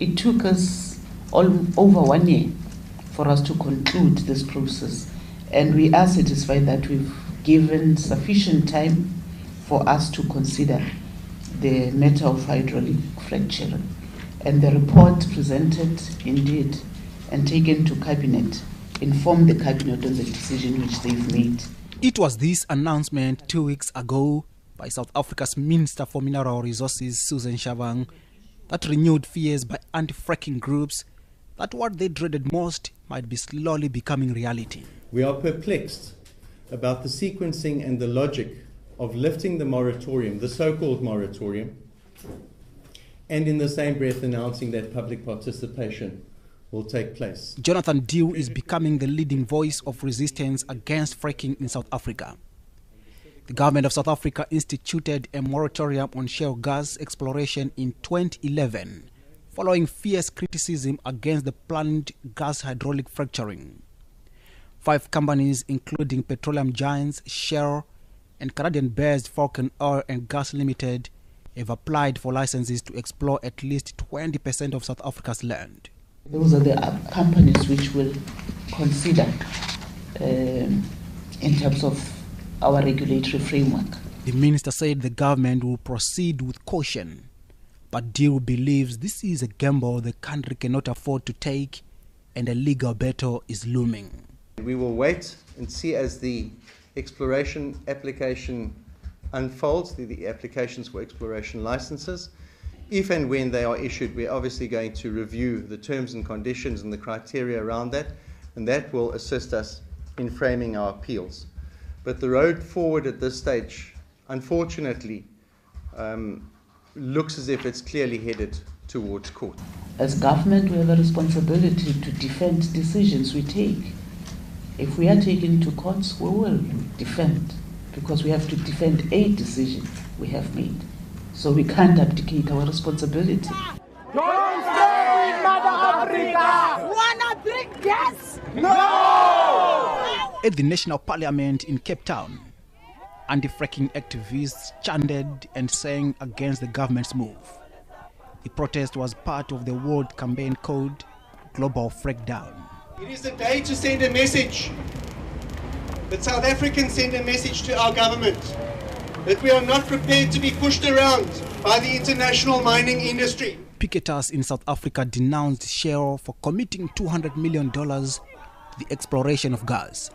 It took us over 1 year for us to conclude this process, and we are satisfied that we've given sufficient time for us to consider the matter of hydraulic fracturing. And the report presented indeed and taken to Cabinet informed the Cabinet on the decision which they've made. It was this announcement 2 weeks ago by South Africa's Minister for Mineral Resources, Susan Shavang, that renewed fears by anti-fracking groups that what they dreaded most might be slowly becoming reality. We are perplexed about the sequencing and the logic of lifting the moratorium, the so-called moratorium, and in the same breath announcing that public participation will take place. Jonathan Dew is becoming the leading voice of resistance against fracking in South Africa. The government of South Africa instituted a moratorium on shale gas exploration in 2011, following fierce criticism against the planned gas hydraulic fracturing. 5 companies, including petroleum giants Shell and Canadian-based Fracking Oil and Gas Limited, have applied for licenses to explore at least 20% of South Africa's land. Those are the companies which will consider in terms of our regulatory framework. The minister said the government will proceed with caution, but Dew believes this is a gamble the country cannot afford to take and a legal battle is looming. We will wait and see as the exploration application unfolds, the applications for exploration licenses. If and when they are issued, we're obviously going to review the terms and conditions and the criteria around that, and that will assist us in framing our appeals. But the road forward at this stage, unfortunately, looks as if it's clearly headed towards court. As government, we have a responsibility to defend decisions we take. If we are taken to courts, we will defend, because we have to defend a decision we have made. So we can't abdicate our responsibility. Don't stay, Mother Africa! Wanna drink gas? No! At the National Parliament in Cape Town, anti-fracking activists chanted and sang against the government's move. The protest was part of the World Campaign called Global Frackdown. It is a day to send a message, that South Africans send a message to our government, that we are not prepared to be pushed around by the international mining industry. Picketers in South Africa denounced Shell for committing $200 million to the exploration of gas.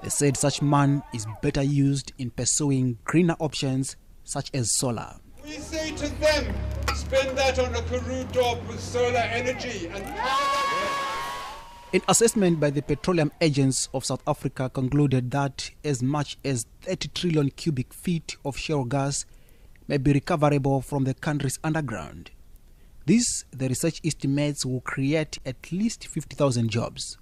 They said such money is better used in pursuing greener options such as solar. We say to them, spend that on a Karoo dog with solar energy and An assessment by the Petroleum Agents of South Africa concluded that as much as 30 trillion cubic feet of shale gas may be recoverable from the country's underground. This, the research estimates, will create at least 50,000 jobs.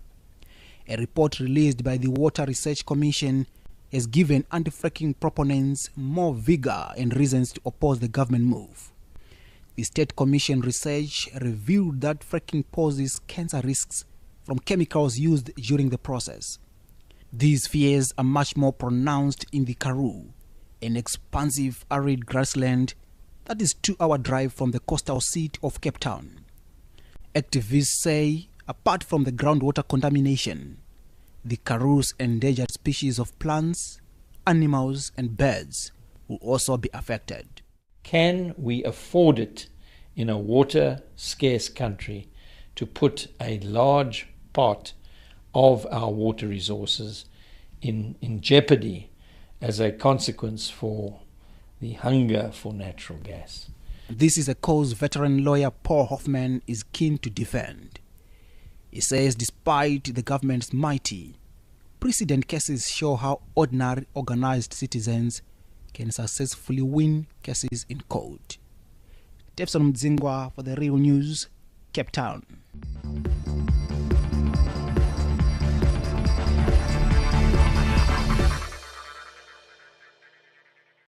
A report released by the Water Research Commission has given anti-fracking proponents more vigor and reasons to oppose the government move. The State Commission research revealed that fracking poses cancer risks from chemicals used during the process. These fears are much more pronounced in the Karoo, an expansive arid grassland that is 2-hour drive from the coastal seat of Cape Town. Activists say, apart from the groundwater contamination, the Karoo's endangered species of plants, animals and birds will also be affected. Can we afford it in a water-scarce country to put a large part of our water resources in jeopardy as a consequence for the hunger for natural gas? This is a cause veteran lawyer Paul Hoffman is keen to defend. He says despite the government's mighty, precedent cases show how ordinary organized citizens can successfully win cases in court. Tepson Mdzingwa for The Real News, Cape Town.